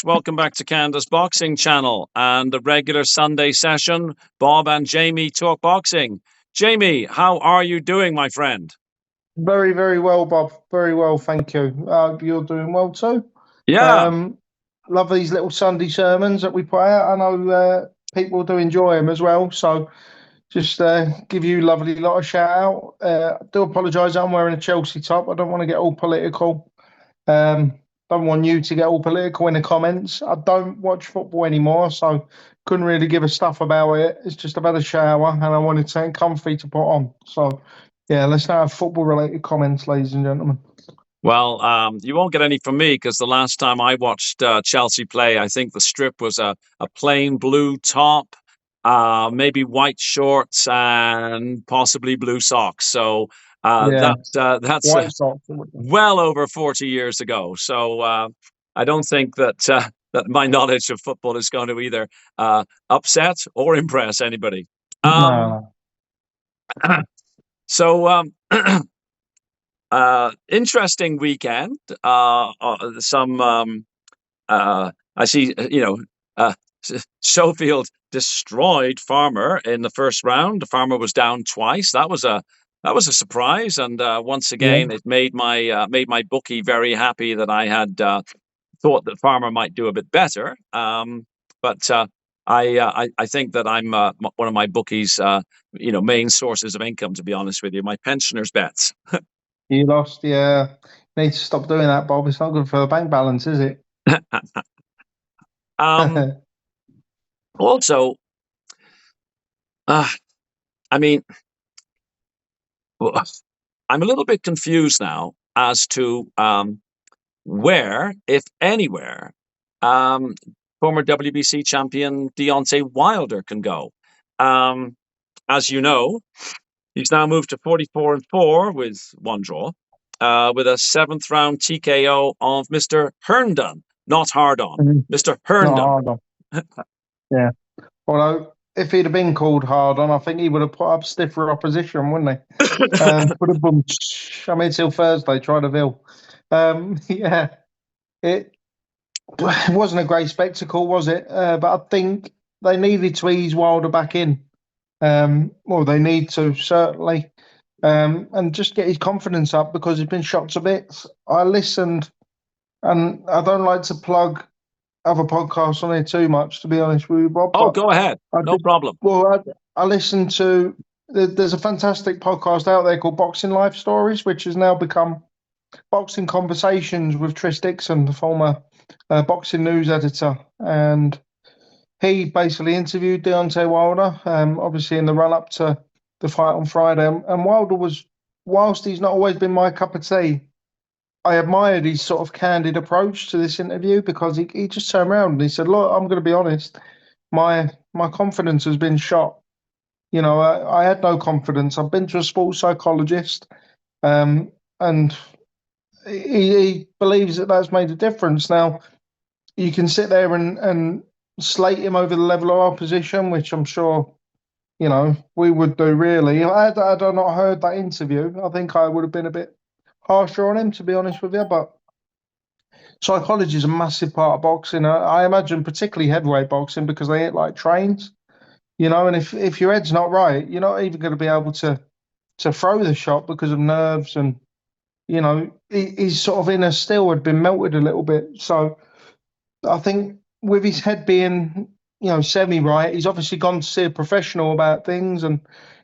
Welcome back to Canada's Boxing Channel and the regular Sunday session. Bob and Jamie talk boxing. Jamie, how are you doing, my friend? Very, very well, Bob. Very well, thank you. You're doing well too. Yeah. Um, love these little Sunday sermons that we put out. I know people do enjoy them as well. So just give you lovely lot of shout out. I do apologise. I'm wearing a Chelsea top. I don't want to get all political. Don't want you to get all political in the comments. I don't watch football anymore, so couldn't really give a stuff about it. It's just I've had a shower and I wanted something comfy to put on. So yeah, let's now have football related comments, ladies and gentlemen. Well, you won't get any from me because the last time I watched Chelsea play, I think the strip was a plain blue top, maybe white shorts, and possibly blue socks. So Yeah, that's white socks. well over 40 years ago. So I don't think that my knowledge of football is going to either upset or impress anybody. No. So interesting weekend. I see, Schofield destroyed Farmer in the first round. Farmer was down twice. That was a surprise, and once Yeah. again, it made my bookie very happy that I had thought that Farmer might do a bit better. But I think that I'm one of my bookies' main sources of income. To be honest with you, my pensioners' bets. You lost. Yeah. Need to stop doing that, Bob. It's not good for the bank balance, is it? Also, I mean, I'm a little bit confused now as to where, if anywhere, former WBC champion Deontay Wilder can go. As you know, he's now moved to 44-4 with one draw, with a seventh round TKO of Mr. Herndon, not Hardon, Mr. Herndon. Not hard on. Yeah. Although, if he'd have been called hard on, I think he would have put up stiffer opposition, wouldn't he? Put a boom. I'm here till Thursday, try to Ville. Yeah. It wasn't a great spectacle, was it? But I think they needed to ease Wilder back in. Well, they need to, certainly. And just get his confidence up because he's been shot to bits. I listened, and I don't like to plug other podcasts on here too much, to be honest with you, Bob. Oh, go ahead. No problem. Well, I listened to, there's a fantastic podcast out there called Boxing Life Stories, which has now become Boxing Conversations with Tris Dixon, the former boxing news editor. And he basically interviewed Deontay Wilder, obviously in the run up to the fight on Friday. And Wilder was, whilst he's not always been my cup of tea, I admired his sort of candid approach to this interview because he just turned around and he said, "Look, I'm going to be honest. My confidence has been shot. You know, I had no confidence. I've been to a sports psychologist, and he believes that that's made a difference. Now, you can sit there and slate him over the level of opposition, which I'm sure, we would do really. Had I not heard that interview, I think I would have been a bit harsher on him, to be honest with you. But psychology is a massive part of boxing. I imagine particularly heavyweight boxing because they hit like trains, and if your head's not right, you're not even going to be able to throw the shot because of nerves and, his sort of inner steel had been melted a little bit. So I think with his head being, semi-right, he's obviously gone to see a professional about things and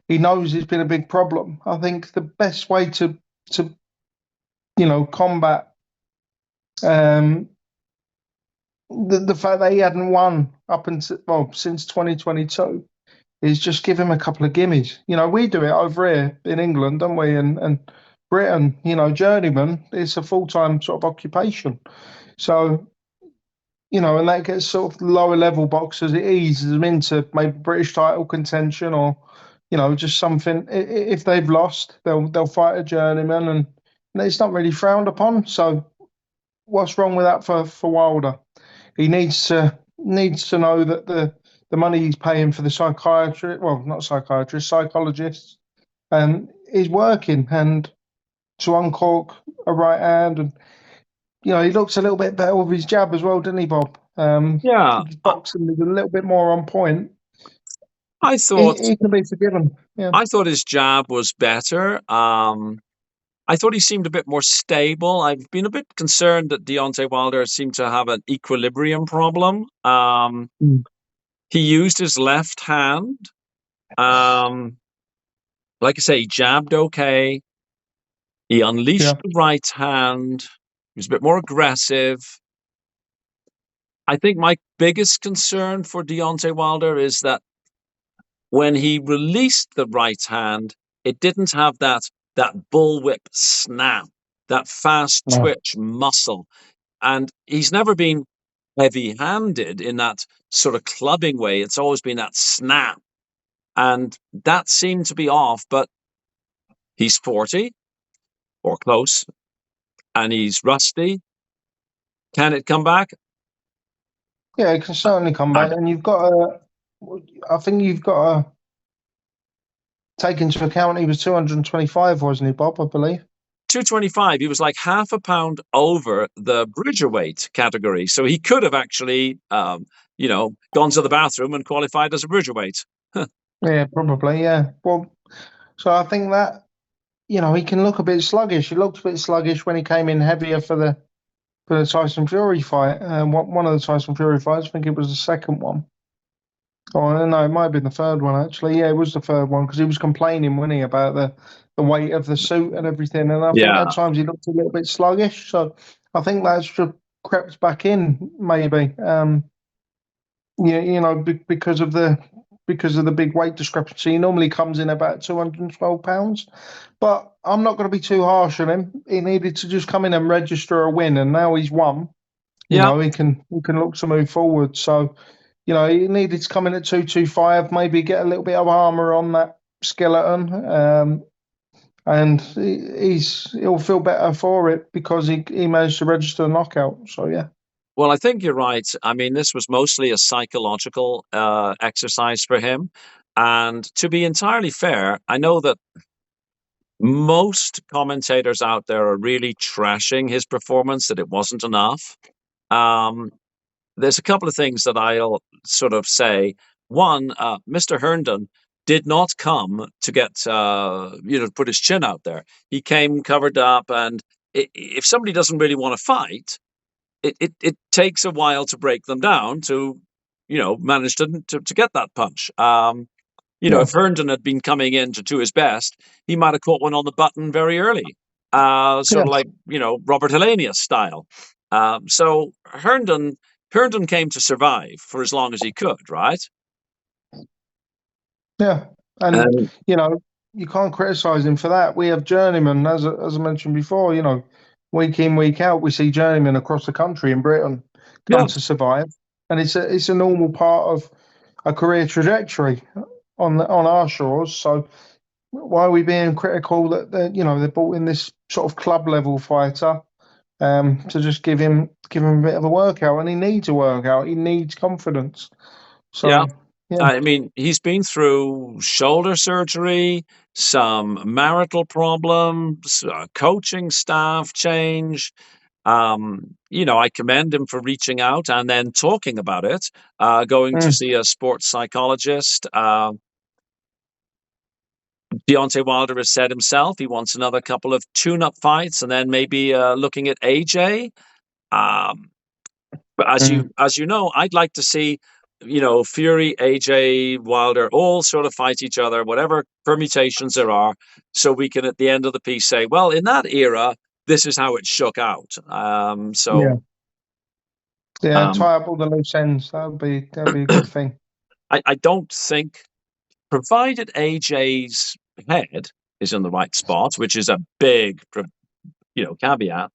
he knows it's been a big problem. I think the best way to combat the fact that he hadn't won up until, since 2022 is just give him a couple of gimmies. We do it over here in England, don't we? And Britain, journeyman, it's a full-time sort of occupation. So, and that gets sort of lower level boxers, it eases them into maybe British title contention or, just something. If they've lost, they'll fight a journeyman and it's not really frowned upon. So what's wrong with that for Wilder? He needs to know that the money he's paying for the psychologists, is working, and to uncork a right hand, and he looks a little bit better with his jab as well, didn't he, Bob? Yeah, If his boxing is a little bit more on point, I thought he can be forgiven. Yeah. I thought his jab was better. I thought he seemed a bit more stable. I've been a bit concerned that Deontay Wilder seemed to have an equilibrium problem. Mm. He used his left hand. Um, like I say, he jabbed okay. He unleashed Yeah. the right hand. He was a bit more aggressive. I think my biggest concern for Deontay Wilder is that when he released the right hand, it didn't have that bullwhip snap, that fast No. twitch muscle. And he's never been heavy-handed in that sort of clubbing way. It's always been that snap. And that seemed to be off, but he's 40 or close, and he's rusty. Can it come back? Yeah, it can certainly come I back, and you've got to. I think you've got to take into account he was 225, wasn't he, Bob? I believe. 225, he was like half a pound over the Bridgerweight category. So he could have actually, gone to the bathroom and qualified as a Bridgerweight. Yeah, probably. Yeah. Well, so I think that he can look a bit sluggish. He looked a bit sluggish when he came in heavier for the Tyson Fury fight. One of the Tyson Fury fights, I think it was the second one. Oh no, it might have been the third one actually. Yeah, it was the third one because he was complaining, wasn't he, about the weight of the suit and everything. And I think Yeah. at times he looked a little bit sluggish. So I think that's just crept back in maybe. Yeah, because of the big weight discrepancy. He normally comes in about 212 pounds. But I'm not going to be too harsh on him. He needed to just come in and register a win, and now he's won. Yeah. He can look to move forward. So, he needed to come in at 225, maybe get a little bit of armor on that skeleton. And he'll feel better for it because he managed to register a knockout. So yeah. Well, I think you're right. I mean, this was mostly a psychological exercise for him. And to be entirely fair, I know that most commentators out there are really trashing his performance, that it wasn't enough. Um, there's a couple of things that I'll sort of say. One, Mr. Herndon did not come to get, put his chin out there. He came covered up, and if somebody doesn't really want to fight, it takes a while to break them down to, manage to get that punch. Yeah. If Herndon had been coming in to do his best, he might have caught one on the button very early, sort Yeah. of like Robert Helenius style. So Herndon came to survive for as long as he could, right? Yeah. And Um, you can't criticize him for that. We have journeymen, as I mentioned before. Week in, week out, we see journeymen across the country in Britain yeah, come to survive, and it's a normal part of a career trajectory on our shores. So why are we being critical that they brought in this sort of club level fighter to just give him a bit of a workout, and he needs a workout. He needs confidence. yeah. So yeah. I mean, he's been through shoulder surgery, some marital problems, coaching staff change. I commend him for reaching out and then talking about it, going to Mm, see a sports psychologist. Deontay Wilder has said himself he wants another couple of tune-up fights and then maybe looking at AJ. Um, but mm. as you know, I'd like to see Fury, AJ, Wilder all sort of fight each other, whatever permutations there are, so we can at the end of the piece say, well, in that era, this is how it shook out. Yeah. Yeah, Um, tie up all the loose ends. That'd be a good thing. I don't think, provided AJ's head is in the right spot, which is a big, caveat.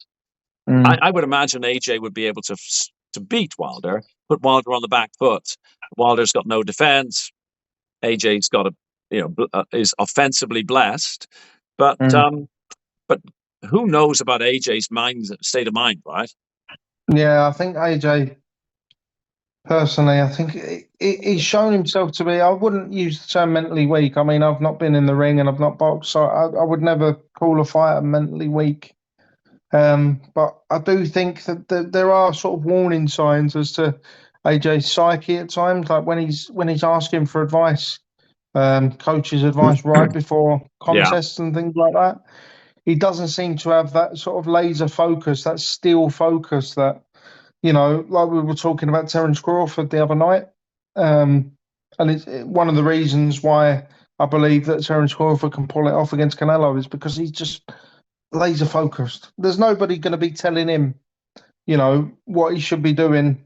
Mm, I would imagine AJ would be able to beat Wilder, put Wilder on the back foot. Wilder's got no defense. AJ's got is offensively blessed, but mm. but who knows about AJ's state of mind, right? Yeah, I think AJ personally, I think he's shown himself to be. I wouldn't use the term mentally weak. I mean, I've not been in the ring and I've not boxed, so I would never call a fighter mentally weak. But I do think that there are sort of warning signs as to AJ's psyche at times, like when he's asking for advice, coach's advice right before Yeah. contests and things like that. He doesn't seem to have that sort of laser focus, that steel focus that, like we were talking about Terence Crawford the other night. And it's one of the reasons why I believe that Terence Crawford can pull it off against Canelo is because he's just laser focused. There's nobody going to be telling him, what he should be doing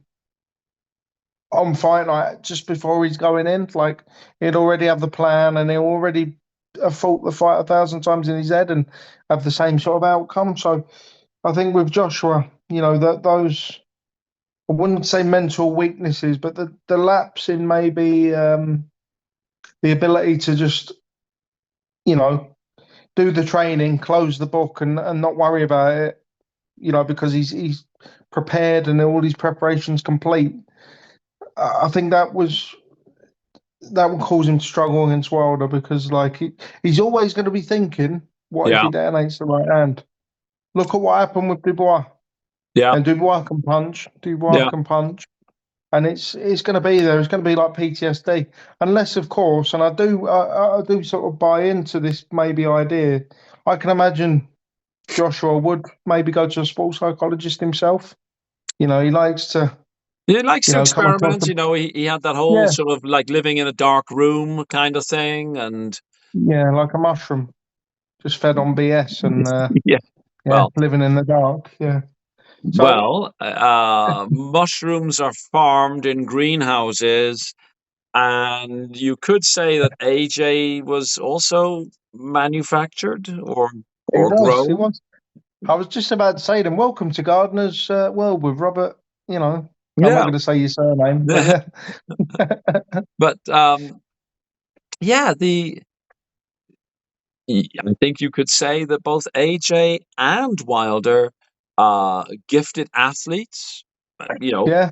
on fight night just before he's going in. Like he'd already have the plan and he'll already have fought the fight 1,000 times in his head and have the same sort of outcome. So I think with Joshua, that those, I wouldn't say mental weaknesses, but the lapse in maybe the ability to just, do the training, close the book, and not worry about it, because he's prepared and all his preparations complete. I think that will cause him to struggle against Wilder because, like, he's always going to be thinking, what if Yeah. he detonates the right hand? Look at what happened with Dubois, Yeah. and Dubois can punch. Dubois Yeah. can punch. And it's going to be there. It's going to be like PTSD, unless, of course, and I do sort of buy into this maybe idea. I can imagine Joshua would maybe go to a sports psychologist himself. He likes to, He likes to come across experiment. the He had that whole yeah, sort of like living in a dark room kind of thing. And yeah, like a mushroom, just fed on BS and yeah, yeah, well, living in the dark. Yeah. So mushrooms are farmed in greenhouses. And you could say that AJ was also manufactured he or was, he grown. was. I was just about to say them. Welcome to Gardener's World with Robert. I'm not Yeah. going to say your surname, but yeah, But yeah, I think you could say that both AJ and Wilder are gifted athletes, you know, yeah.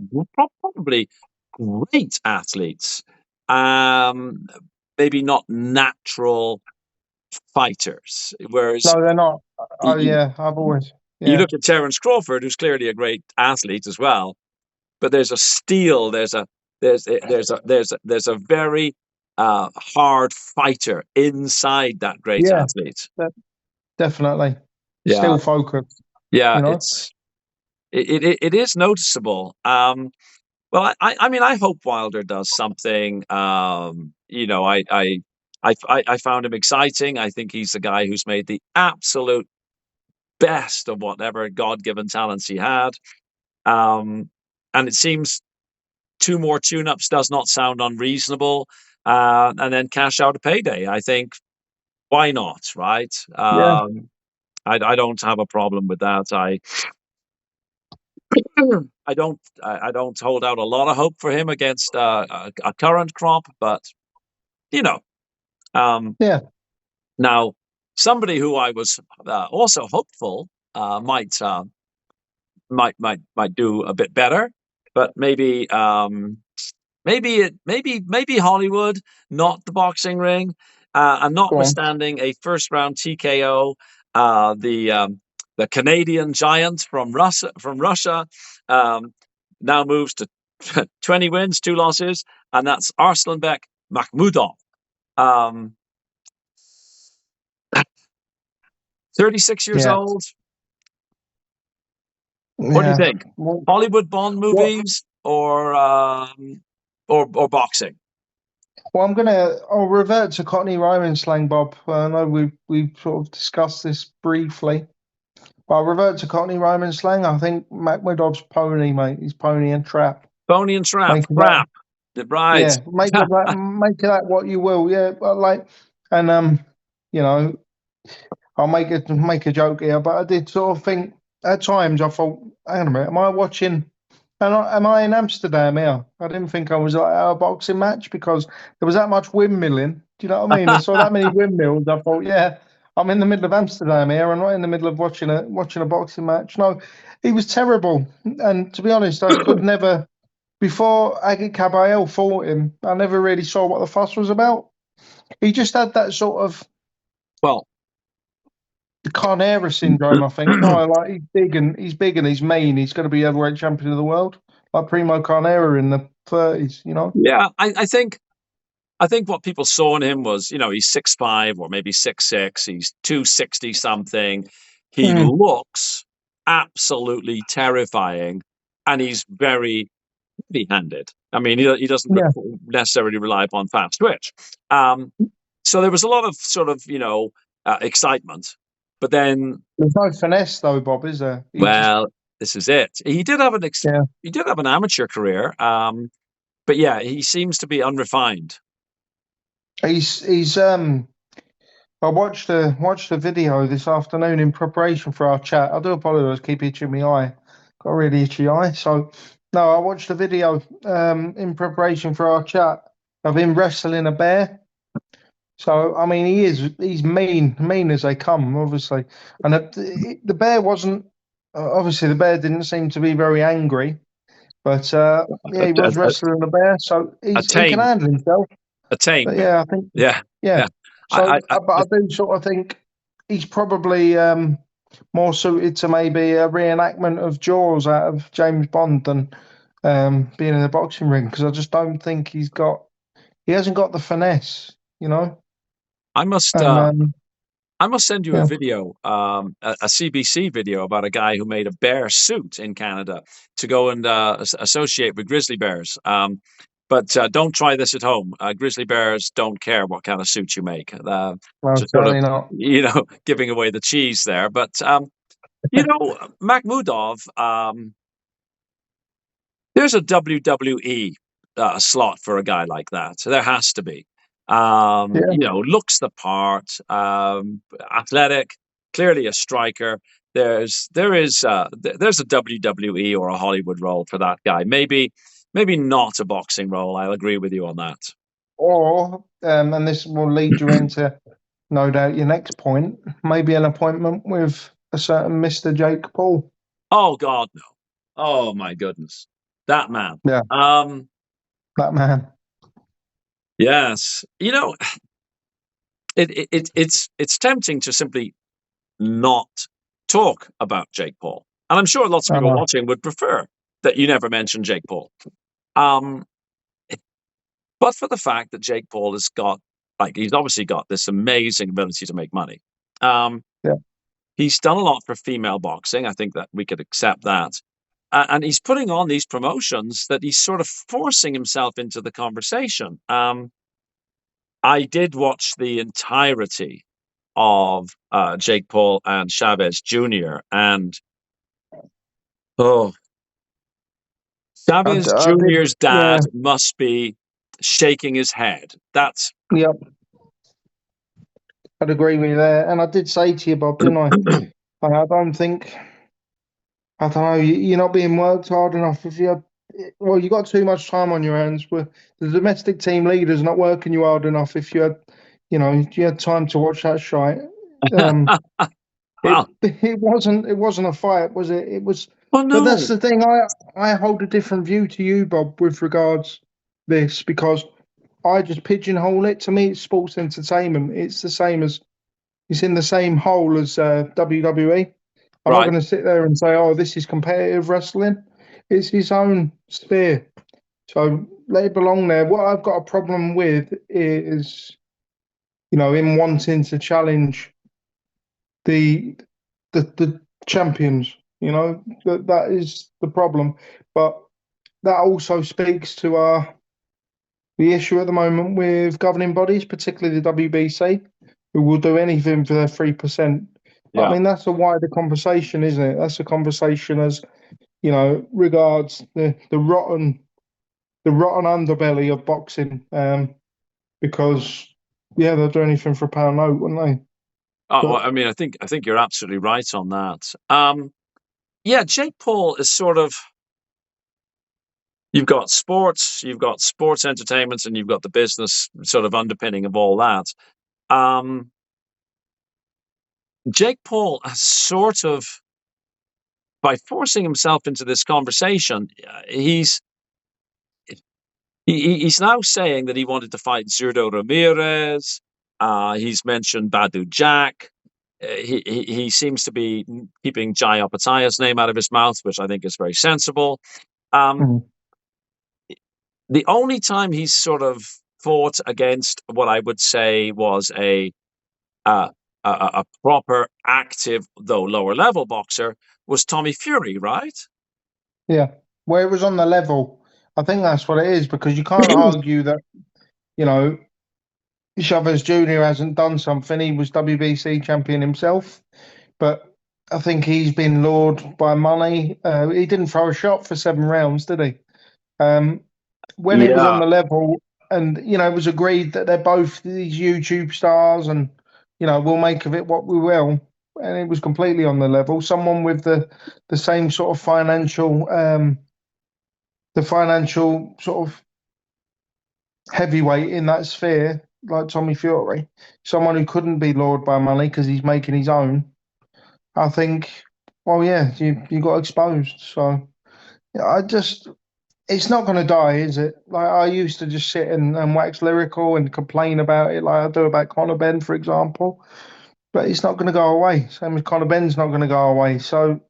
probably great athletes. Um, Maybe not natural fighters. Whereas No, they're not. Oh, you, yeah, I've always, you yeah, look at Terence Crawford, who's clearly a great athlete as well, but there's a steel, there's a very hard fighter inside that great yeah, athlete. definitely. Yeah, Still focused, yeah, you know. it is noticeable. Well, I mean, I hope Wilder does something. I found him exciting. I think he's the guy who's made the absolute best of whatever God-given talents he had. Um, and it seems two more tune-ups does not sound unreasonable. And then cash out a payday. I think why not, right? Yeah, I don't have a problem with that. I don't hold out a lot of hope for him against a current crop, but you know, um, yeah, now somebody who I was also hopeful might do a bit better, but maybe Hollywood, not the boxing ring, and go on. notwithstanding a first round TKO, the Canadian giant from Russia um, now moves to 20 wins, 2 losses, and that's Arslanbek Makhmudov. Um, 36 years Yeah, old. What do you yeah. think? Hollywood Bond What? movies or boxing? Well, I'll revert to Cockney rhyming slang, Bob. I know we've sort of discussed this briefly, but I'll revert to Cockney rhyming slang. I think Makhmudov's pony, mate. He's pony and trap. Bony and Trap. Make of that, Trap. Right. yeah. Make of that what you will. Yeah, but and you know, I'll make a joke here, but I did sort of think at times I thought, hang on a minute, am I watching? Am I in Amsterdam here? I didn't think I was at a boxing match because there was that much windmilling. Do you know what I mean? I saw that many windmills. I thought, yeah, I'm in the middle of Amsterdam here. I'm not in the middle of watching a boxing match. No, he was terrible. And to be honest, I could never before Agit Kabayel fought him. I never really saw what the fuss was about. He just had that sort of Well, Carnera syndrome, I think. Oh, like he's big and he's mean. He's going to be heavyweight champion of the world, like Primo Carnera in the 30s. You know. Yeah, I think what people saw in him was, he's 6'5" or maybe 6'6". He's 260 something. He Mm, looks absolutely terrifying, and he's very heavy-handed. I mean, he doesn't yeah. necessarily rely upon fast twitch. Um, so there was a lot of sort of, excitement. But then, There's no finesse though, Bob, is there? He just well, this is it. yeah. He did have an amateur career, but yeah, he seems to be unrefined. He's I watched a video this afternoon in preparation for our chat. I do apologise, keep itching my eye. Got a really itchy eye. So no, I watched a video in preparation for our chat of him wrestling a bear. So I mean, he's mean as they come, obviously. And the bear wasn't obviously the bear didn't seem to be very angry, but yeah, A, he was a, wrestling a bear, so a he can tame, handle himself. a tame But bear. yeah, I think Yeah, yeah. yeah. So, but I I do sort of think he's probably more suited to maybe a reenactment of Jaws out of James Bond than being in a boxing ring because I just don't think he hasn't got the finesse, you know. I must And I must send you a yeah, video, a CBC video about a guy who made a bear suit in Canada to go and associate with grizzly bears. But don't try this at home. Grizzly bears don't care what kind of suit you make. well, Just sort of, certainly not. giving away the cheese there. But Makhmudov, there's a WWE slot for a guy like that. There has to be. Yeah. Looks the part, athletic, clearly a striker. There's a WWE or a Hollywood role for that guy. Maybe not a boxing role. I'll agree with you on that. Or and this will lead you into no doubt your next point, maybe an appointment with a certain Mister Jake Paul. Oh God, no. Oh my goodness, that man. Yeah, Um, that man. yes, it's tempting to simply not talk about Jake Paul. And I'm sure lots of people Uh, watching would prefer that you never mention Jake Paul. Um, but for the fact that Jake Paul he's obviously got this amazing ability to make money. Um, yeah. he's done a lot for female boxing. I think that we could accept that. And he's putting on these promotions that he's sort of forcing himself into the conversation. I did watch the entirety of Jake Paul and Chavez Jr. and oh, Chavez I did. Jr.'s Yeah, dad must be shaking his head. That's yeah. I'd agree with you there. And I did say to you, Bob, didn't I? I don't think, I don't know, you're not being worked hard enough. If you had, well, you got too much time on your hands. But the domestic team leader's not working you hard enough. If you had, you had time to watch that shite. Um, it well, it wasn't a fight, was it? It was. well, But that's no, the thing. I hold a different view to you, Bob, with regards this because I just pigeonhole it. To me, it's sports entertainment. It's the same as it's in the same hole as WWE. I'm not right? going to sit there and say, "Oh, this is competitive wrestling." It's his own sphere, so let it belong there. What I've got a problem with is, him wanting to challenge the the champions. That is the problem, but that also speaks to the issue at the moment with governing bodies, particularly the WBC, who will do anything for their 3%. But I Yeah, mean, that's a wider conversation, isn't it? That's a conversation as regards the rotten underbelly of boxing. Because yeah, they'll do anything for a pound note, wouldn't they? oh, But well, I mean, I think you're absolutely right on that. Yeah, Jake Paul is sort of you've got sports entertainment, and you've got the business sort of underpinning of all that. Um, Jake Paul has sort of, by forcing himself into this conversation, he's now saying that he wanted to fight Zurdo Ramirez. He's mentioned Badu Jack. he seems to be keeping Jai Opataya's name out of his mouth, which I think is very sensible. Um, Mm. the only time he's sort of fought against what I would say was uh, a proper active, though lower level boxer was Tommy Fury, right? Yeah, where it was on the level. I think that's what it is because you can't argue that, you know, Chavez Jr. hasn't done something. He was WBC champion himself, but I think he's been lured by money. He didn't throw a shot for 7 rounds, did he? Um, when it was on Yeah. the level, and it was agreed that they're both these YouTube stars, and we'll make of it what we will. And it was completely on the level. Someone with the same sort of financial sort of heavyweight in that sphere, like Tommy Fury, someone who couldn't be lured by money because he's making his own. I think, well, yeah, you got exposed. So yeah, it's not going to die, is it? Like I used to just sit and wax lyrical and complain about it, like I do about Conor Ben, for example. But it's not going to go away. Same as Conor Ben's not going to go away. So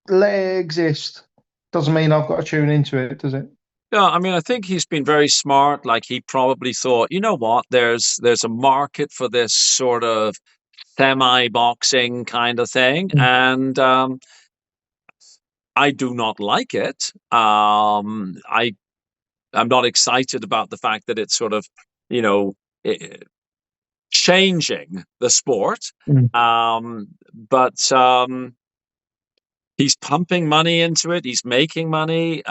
let it exist. Doesn't mean I've got to tune into it, does it? Yeah, I mean, I think he's been very smart. Like he probably thought, you know what, there's a market for this sort of semi-boxing kind of thing, Mm. and I do not like it. I'm not excited about the fact that it's sort of, you know, eh, changing the sport. Mm. But he's pumping money into it. He's making money.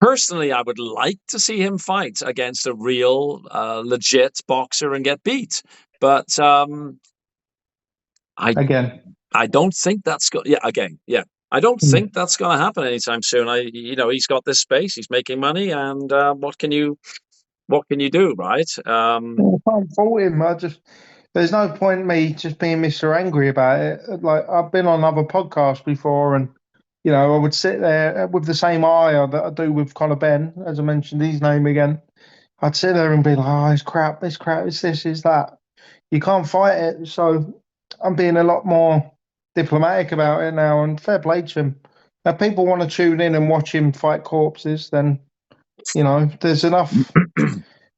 Personally, I would like to see him fight against a real, legit boxer and get beat. But I Again. I don't think that's going. Yeah, again, yeah. I don't Mm. think that's going to happen anytime soon. He's got this space. He's making money, and what can you do, right? I can't fault him. There's no point me just being Mr. Angry about it. Like I've been on other podcasts before, and I would sit there with the same ire that I do with Conor Ben, as I mentioned his name again. I'd sit there and be like, "Oh, it's crap, it's this, it's that." You can't fight it, so I'm being a lot more diplomatic about it now, and fair play to him. If people want to tune in and watch him fight corpses, then there's enough.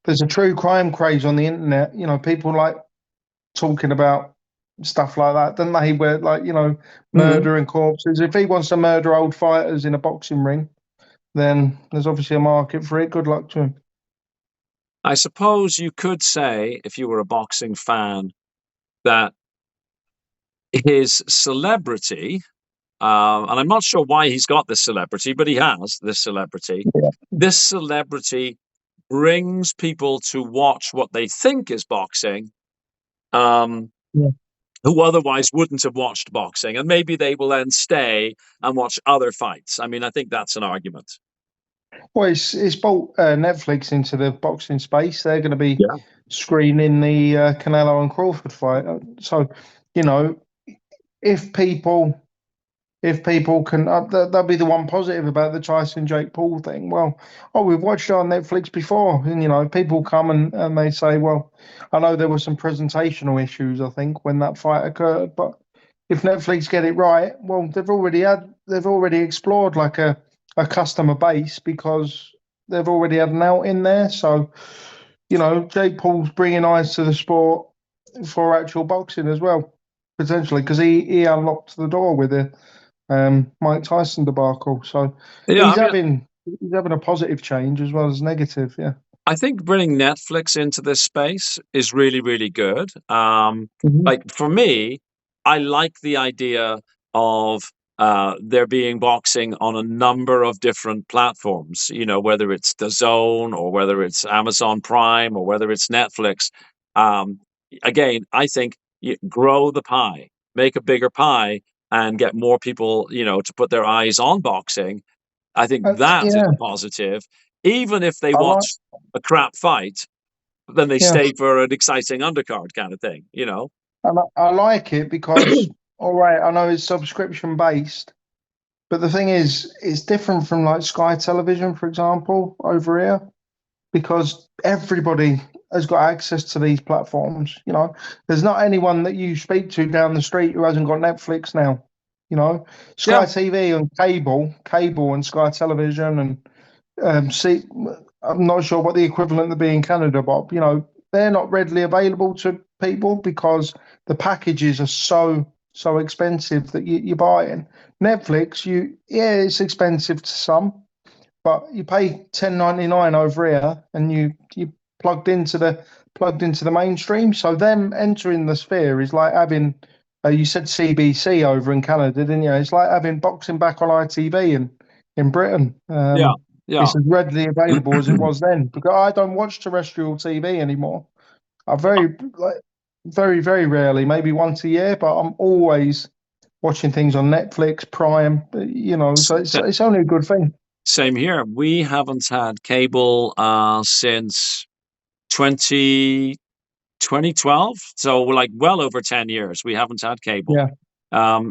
There's a true crime craze on the internet. People like talking about stuff like that, don't they? Where like Mhm. murder and corpses. If he wants to murder old fighters in a boxing ring, then there's obviously a market for it. Good luck to him. I suppose you could say, if you were a boxing fan, that his celebrity, and I'm not sure why he's got this celebrity, but he has this celebrity. This celebrity brings people to watch what they think is boxing, um, Yeah. who otherwise wouldn't have watched boxing, and maybe they will then stay and watch other fights. I mean, I think that's an argument. Well, it's brought Netflix into the boxing space. They're going to be Yeah. screening the Canelo and Crawford fight. So, you know, if people if people can, that'll be the one positive about the Tyson Jake Paul thing. Well, oh, we've watched it on Netflix before, and people come and they say, well, I know there were some presentational issues, I think, when that fight occurred, but if Netflix get it right, well, they've already explored like a customer base because they've already had an out in there. So, Jake Paul's bringing eyes to the sport for actual boxing as well, potentially, because he unlocked the door with it, Mike Tyson debacle. So Yeah, he's I mean, having a positive change as well as negative. Yeah. I think bringing Netflix into this space is really, really good. Mhm. Like for me, I like the idea of there being boxing on a number of different platforms. Whether it's the Zone or whether it's Amazon Prime or whether it's Netflix. Um, Again, I think you grow the pie, make a bigger pie, and get more people, to put their eyes on boxing. I think that is Yeah, a positive. Even if they I like. watch a crap fight, then they Yeah, stay for an exciting undercard kind of thing. and I like it because, all right, I know it's subscription based, but the thing is, it's different from like Sky Television, for example, over here, because everybody has got access to these platforms. There's not anyone that you speak to down the street who hasn't got Netflix now. Yeah. Sky TV and cable and Sky Television and see. I'm not sure what the equivalent would be in Canada, but they're not readily available to people because the packages are so expensive that you're buying. Netflix, it's expensive to some, but you pay 10.99 over here, and you plugged into the mainstream. So them entering the sphere is like having you said CBC over in Canada, didn't you? It's like having boxing back on ITV in Britain. Yeah. Yeah. It's as readily available as it was then because I don't watch terrestrial TV anymore. I very, very rarely, maybe once a year, but I'm always watching things on Netflix, Prime, so it's only a good thing. Same here. We haven't had cable since 2012. So like well over 10 years, we haven't had cable. Yeah.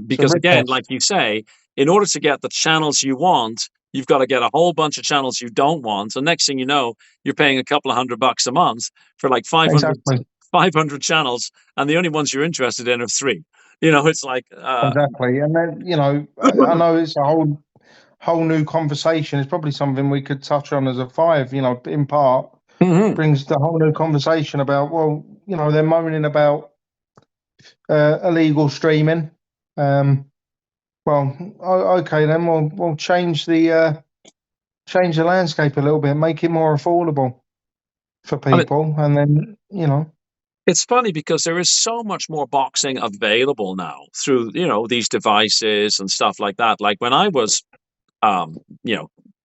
Because again, like you say, in order to get the channels you want, you've got to get a whole bunch of channels you don't want. So next thing you know, you're paying a couple of $100 a month for like 500, Exactly. 500 channels, and the only ones you're interested in are three. It's like exactly. And then I know it's a whole new conversation. It's probably something we could touch on as a five. In part brings the whole new conversation about they're moaning about illegal streaming. Okay, then we'll change the landscape a little bit, make it more affordable for people, and then It's funny because there is so much more boxing available now through these devices and stuff like that. Like when I was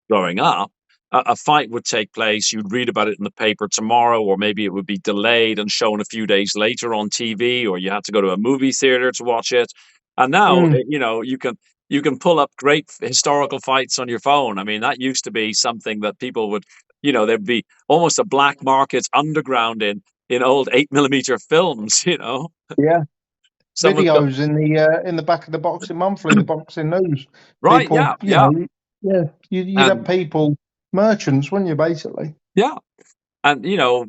growing up, a fight would take place. You'd read about it in the paper tomorrow, or maybe it would be delayed and shown a few days later on TV, or you had to go to a movie theater to watch it. And now, you can pull up great historical fights on your phone. I mean, that used to be something that people would, there'd be almost a black market underground in old 8mm films. Yeah. Someone Videos in the back of the Boxing Monthly, the Boxing News. Right? People, Yeah. You'd have people, merchants, wouldn't you? Basically. Yeah. And,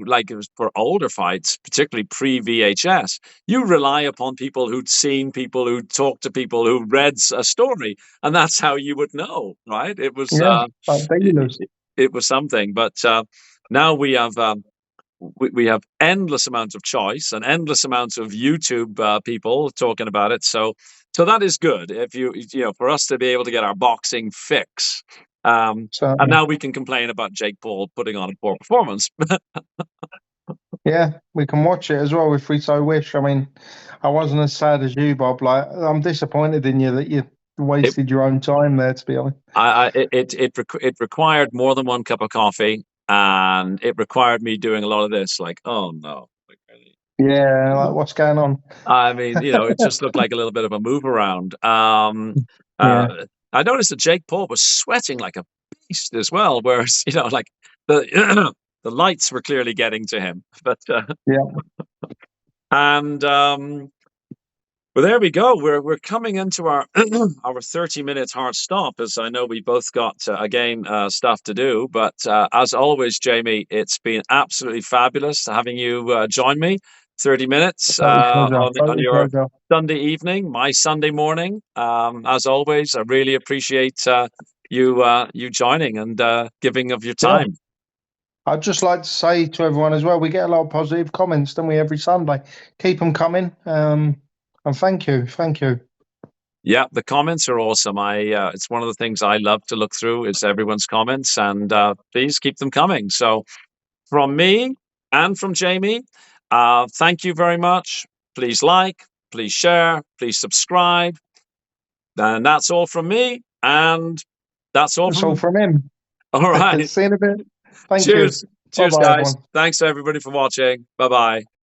like it was for older fights, particularly pre-VHS, you rely upon people who'd seen people, who'd talked to people, who read a story, and that's how you would know, right? It was it was something. But now we have we have endless amounts of choice and endless amounts of YouTube people talking about it. So that is good. If for us to be able to get our boxing fix. And now we can complain about Jake Paul putting on a poor performance. Yeah, we can watch it as well if we so wish. I mean, I wasn't as sad as you, Bob. Like, I'm disappointed in you that you wasted your own time there, to be honest. It required more than one cup of coffee, and it required me doing a lot of this. Like, oh no. Yeah, like what's going on? I mean, it just looked like a little bit of a move around. I noticed that Jake Paul was sweating like a beast as well, whereas like the the lights were clearly getting to him. But and well, there we go. We're coming into our our 30 minutes hard stop, as I know we both got again stuff to do. But as always, Jamie, it's been absolutely fabulous having you join me. 30 minutes on your Sunday evening, my Sunday morning. As always, I really appreciate you joining and giving of your time. Yeah. I'd just like to say to everyone as well, we get a lot of positive comments, don't we, every Sunday? Keep them coming. And thank you. Yeah, the comments are awesome. It's one of the things I love to look through is everyone's comments, and please keep them coming. So from me and from Jamie, thank you very much. Please like, please share, please subscribe. And that's all from me. And that's all from him. All right. See you in a bit. Thank Cheers. you. Cheers, guys. Everyone. Thanks, everybody, for watching. Bye-bye.